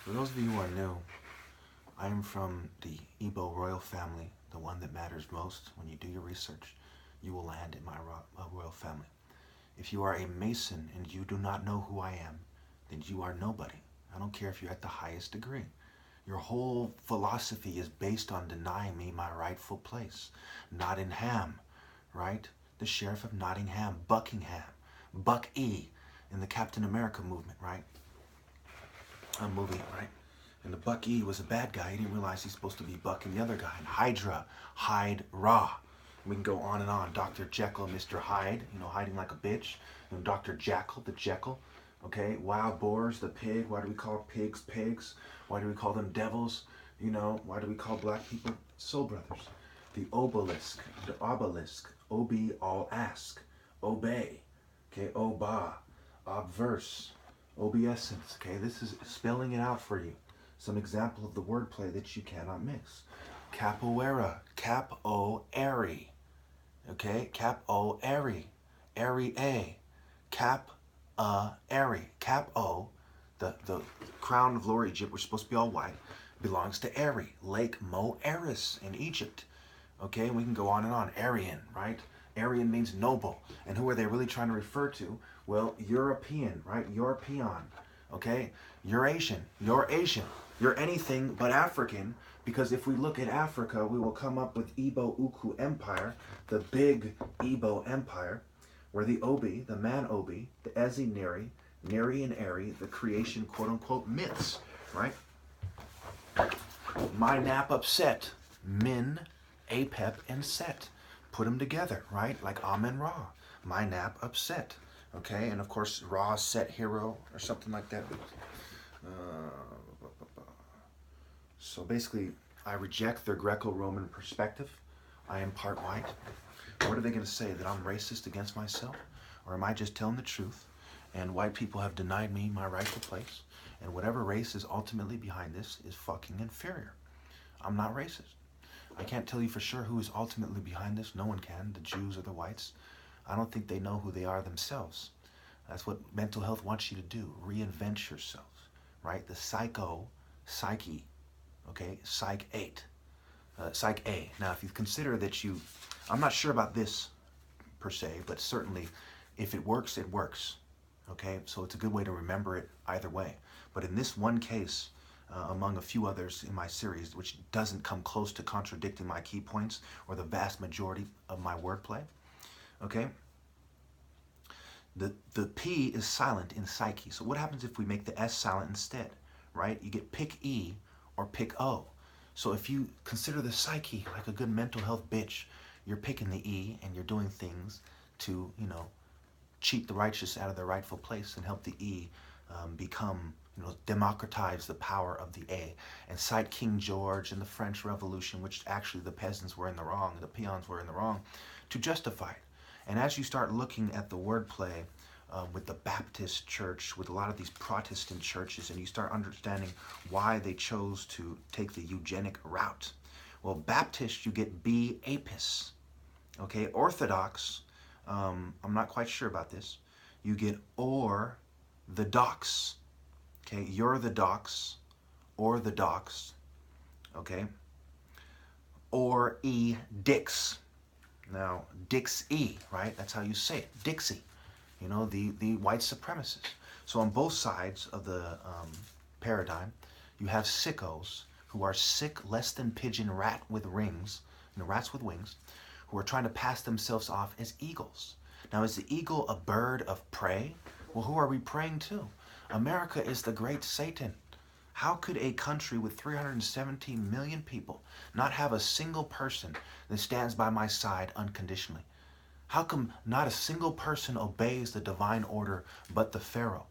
For those of you who are new, I am from the Igbo royal family, the one that matters most. When you do your research, you will land in my royal family. If you are a Mason and you do not know who I am, then you are nobody. I don't care if you're at the highest degree. Your whole philosophy is based on denying me my rightful place. Nottingham, right? The Sheriff of Nottingham, Buckingham, Buck E in the Captain America movement, right? A movie, right? And the Buck E was a bad guy. He didn't realize he's supposed to be bucking the other guy. And Hydra, Hyde Ra. We can go on and on. Dr. Jekyll, Mr. Hyde, hiding like a bitch. And Dr. Jackal, the Jekyll. Okay, wild boars, the pig. Why do we call pigs pigs? Why do we call them devils? Why do we call black people soul brothers? The obelisk, obe, all ask, obey, okay, oba, obverse, obeisance, okay, this is spelling it out for you. Some example of the wordplay that you cannot mix. Capoeira, cap-o-airy, okay, cap-o-airy, airy-a, cap-a-airy, cap-o, the crown of glory Egypt, which is supposed to be all white, belongs to Eri, Lake Moeris in Egypt. Okay, we can go on and on. Aryan, right? Aryan means noble. And who are they really trying to refer to? Well, European, right? European, okay? Eurasian, you're Asian. You're anything but African, because if we look at Africa, we will come up with Igbo Uku Empire, the big Igbo Empire, where the Obi, the man Obi, the Ezi Neri, Neri and Eri, the creation quote-unquote myths, right? My nap upset, Min, Apep, and Set. Put them together, right? Like Amen Ra. My nap upset. Okay, and of course Ra, Set, Hero, or something like that. So basically, I reject their Greco-Roman perspective. I am part white. What are they going to say? That I'm racist against myself? Or am I just telling the truth? And white people have denied me my rightful place. And whatever race is ultimately behind this is fucking inferior. I'm not racist. I can't tell you for sure who is ultimately behind this. No one can, the Jews or the whites. I don't think they know who they are themselves. That's what mental health wants you to do. Reinvent yourself, right? The psyche, okay? Psych 8, Psych A. Now, if you consider that I'm not sure about this per se, but certainly if it works, it works. Okay, so it's a good way to remember it either way. But in this one case, among a few others in my series, which doesn't come close to contradicting my key points or the vast majority of my wordplay, okay, the P is silent in psyche. So what happens if we make the S silent instead, right? You get pick E or pick O. So if you consider the psyche like a good mental health bitch, you're picking the E and you're doing things to, cheat the righteous out of their rightful place and help the E become, democratize the power of the A. And cite King George and the French Revolution, which actually the peasants were in the wrong, the peons were in the wrong, to justify it. And as you start looking at the wordplay with the Baptist church, with a lot of these Protestant churches, and you start understanding why they chose to take the eugenic route. Well, Baptist, you get B, apis. Okay, Orthodox, I'm not quite sure about this. You get or the docs. Okay, you're the docs, or the docs. Okay, or E, dix. Now, Dix E, right? That's how you say it, Dixie. The white supremacists. So on both sides of the paradigm, you have sickos who are sick, less than pigeon rat with rings, rats with wings, who are trying to pass themselves off as eagles. Now, is the eagle a bird of prey? Well, who are we praying to? America is the great Satan. How could a country with 317 million people not have a single person that stands by my side unconditionally? How come not a single person obeys the divine order but the Pharaoh?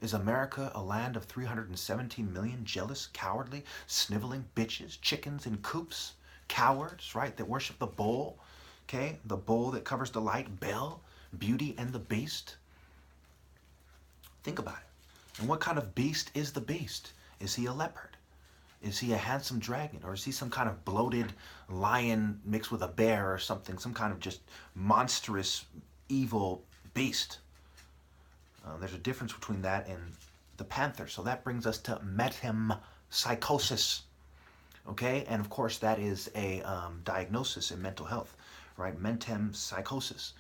Is America a land of 317 million jealous, cowardly, sniveling bitches, chickens in coops, cowards, right, that worship the bull, okay, the bull that covers the light, Bel, Beauty and the Beast? Think about it. And what kind of beast is the beast? Is he a leopard? Is he a handsome dragon? Or is he some kind of bloated lion mixed with a bear or something? Some kind of just monstrous, evil beast? There's a difference between that and the panther. So that brings us to metempsychosis. Okay, and of course that is a diagnosis in mental health, right? Metempsychosis.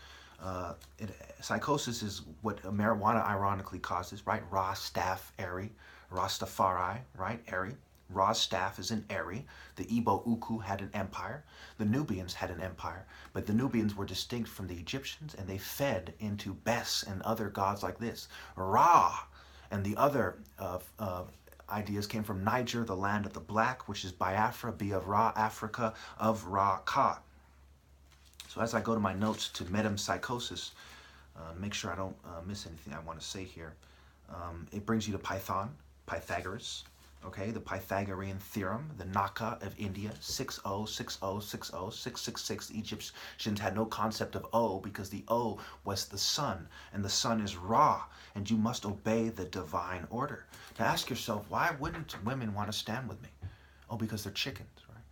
Psychosis is what marijuana ironically causes, right? Ra, staff, Eri, Rastafari, right? Eri. Ra's staff is in Eri. The Igbo Uku had an empire. The Nubians had an empire, but the Nubians were distinct from the Egyptians, and they fed into Bes and other gods like this. Ra, and the other ideas came from Niger, the land of the black, which is Biafra, B of Ra, Africa, of Ra Ka. So as I go to my notes to metempsychosis, make sure I don't miss anything I want to say here. It brings you to Pythagoras, okay, the Pythagorean theorem, the Naka of India, 666. The Egyptians had no concept of O because the O was the sun, and the sun is Ra, and you must obey the divine order. Now ask yourself, why wouldn't women want to stand with me? Oh, because they're chickens, right?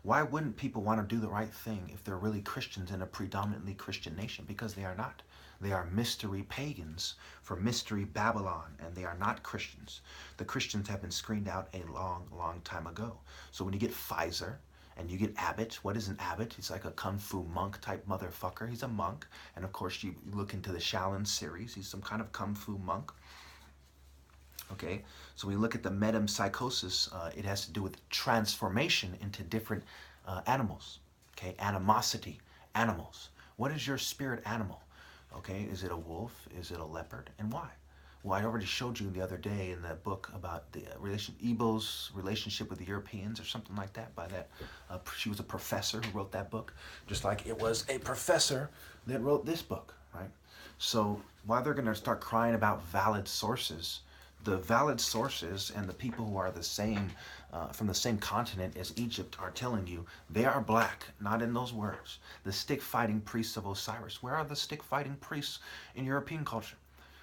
Why wouldn't people want to do the right thing if they're really Christians in a predominantly Christian nation? Because they are not. They are mystery pagans for mystery Babylon, and they are not Christians. The Christians have been screened out a long, long time ago. So when you get Pfizer and you get Abbott, what is an Abbott? He's like a kung fu monk type motherfucker. He's a monk. And of course, you look into the Shaolin series. He's some kind of kung fu monk. Okay, so when you look at the metempsychosis, it has to do with transformation into different animals. Okay, animosity, animals. What is your spirit animal? Okay, is it a wolf? Is it a leopard? And why? Well, I already showed you the other day in that book about the Igbo's relationship with the Europeans or something like that. By that, she was a professor who wrote that book, just like it was a professor that wrote this book, right? So why they're going to start crying about valid sources, the valid sources and the people who are the same, from the same continent as Egypt are telling you they are black, not in those words. The stick-fighting priests of Osiris. Where are the stick-fighting priests in European culture?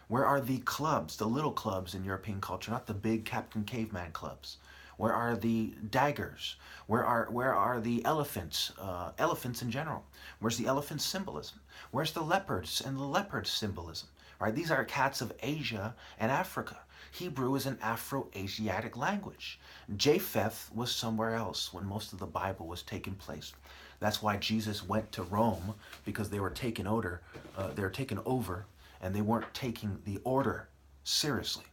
Where are the clubs, the little clubs in European culture, not the big Captain Caveman clubs? Where are the daggers? Where are the elephants? Elephants in general. Where's the elephant symbolism? Where's the leopards and the leopard symbolism? Right? These are cats of Asia and Africa. Hebrew is an Afro-Asiatic language. Japheth was somewhere else when most of the Bible was taking place. That's why Jesus went to Rome, because they were taken over, and they weren't taking the order seriously,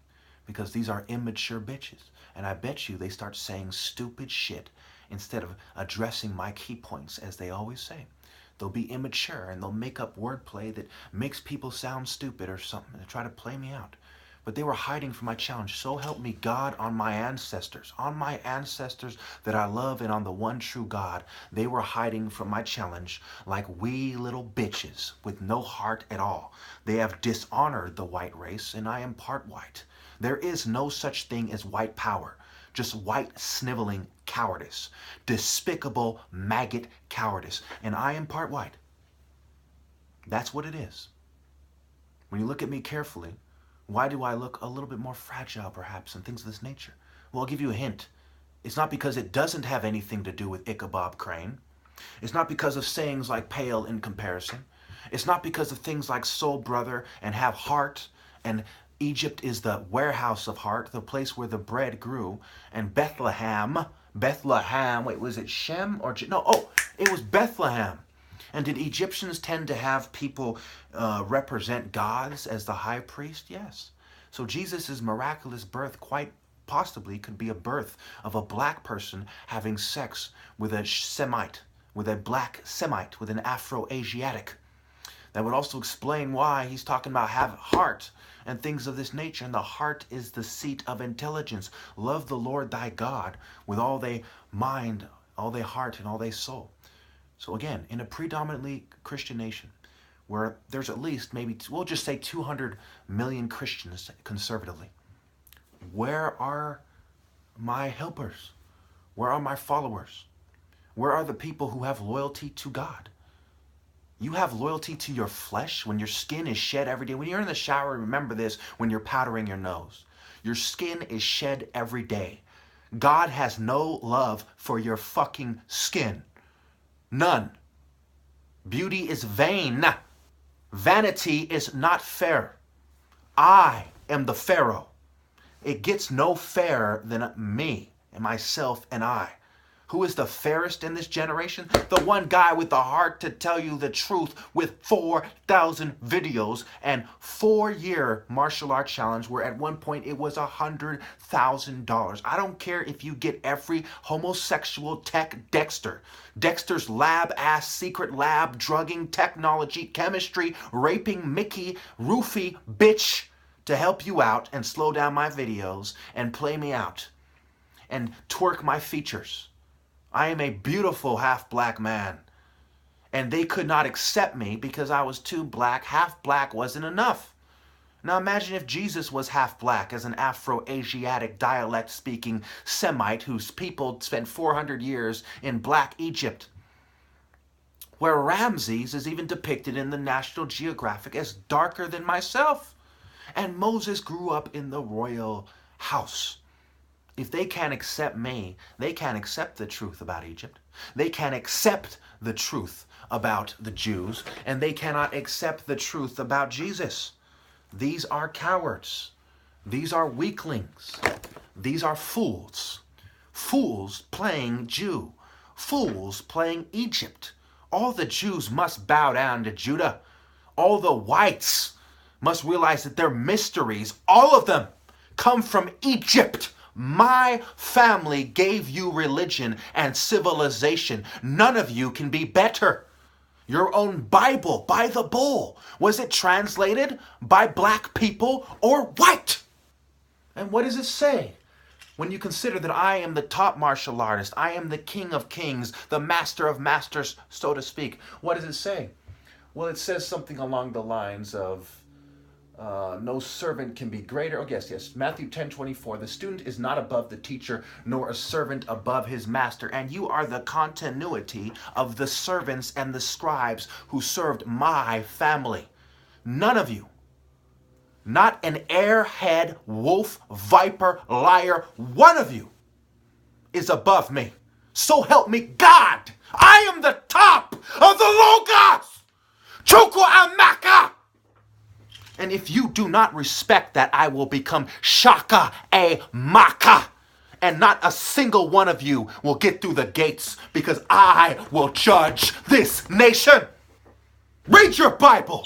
because these are immature bitches. And I bet you they start saying stupid shit instead of addressing my key points, as they always say. They'll be immature and they'll make up wordplay that makes people sound stupid or something to try to play me out. But they were hiding from my challenge. So help me God, on my ancestors that I love, and on the one true God. They were hiding from my challenge like wee little bitches with no heart at all. They have dishonored the white race, and I am part white. There is no such thing as white power. Just white sniveling cowardice. Despicable maggot cowardice. And I am part white. That's what it is. When you look at me carefully, why do I look a little bit more fragile, perhaps, and things of this nature? Well, I'll give you a hint. It's not because it doesn't have anything to do with Ichabod Crane. It's not because of sayings like pale in comparison. It's not because of things like soul brother and have heart, and Egypt is the warehouse of heart, the place where the bread grew, and Bethlehem, wait, was it Shem or no? Oh, it was Bethlehem. And did Egyptians tend to have people represent gods as the high priest? Yes. So Jesus' miraculous birth quite possibly could be a birth of a black person having sex with a Semite, with a black Semite, with an Afro-Asiatic. That would also explain why he's talking about have heart and things of this nature. And the heart is the seat of intelligence. Love the Lord thy God with all thy mind, all thy heart, and all thy soul. So again, in a predominantly Christian nation, where there's at least maybe, we'll just say 200 million Christians conservatively, where are my helpers? Where are my followers? Where are the people who have loyalty to God? You have loyalty to your flesh when your skin is shed every day. When you're in the shower, remember this, when you're powdering your nose. Your skin is shed every day. God has no love for your fucking skin. None. Beauty is vain. Vanity is not fair. I am the Pharaoh. It gets no fairer than me and myself and I. Who is the fairest in this generation? The one guy with the heart to tell you the truth with 4,000 videos and 4-year martial art challenge where at one point it was $100,000. I don't care if you get every homosexual tech Dexter's lab ass secret lab drugging technology chemistry raping Mickey roofie bitch to help you out and slow down my videos and play me out and twerk my features. I am a beautiful half-black man. And they could not accept me because I was too black. Half-black wasn't enough. Now imagine if Jesus was half-black as an Afro-Asiatic dialect-speaking Semite whose people spent 400 years in Black Egypt, where Ramses is even depicted in the National Geographic as darker than myself. And Moses grew up in the royal house. If they can't accept me, they can't accept the truth about Egypt. They can't accept the truth about the Jews, and they cannot accept the truth about Jesus. These are cowards. These are weaklings. These are fools. Fools playing Jew. Fools playing Egypt. All the Jews must bow down to Judah. All the whites must realize that their mysteries, all of them, come from Egypt. My family gave you religion and civilization. None of you can be better. Your own Bible, by the bull, was it translated by black people or white? And what does it say? When you consider that I am the top martial artist, I am the king of kings, the master of masters, so to speak. What does it say? Well, it says something along the lines of, no servant can be greater. Oh, yes. Matthew 10:24. The student is not above the teacher, nor a servant above his master. And you are the continuity of the servants and the scribes who served my family. None of you, not an airhead, wolf, viper, liar, one of you is above me. So help me God. I am the top of the Logos. Chukwu Amaka. And if you do not respect that, I will become Shaka A Maka. And not a single one of you will get through the gates because I will judge this nation. Read your Bible.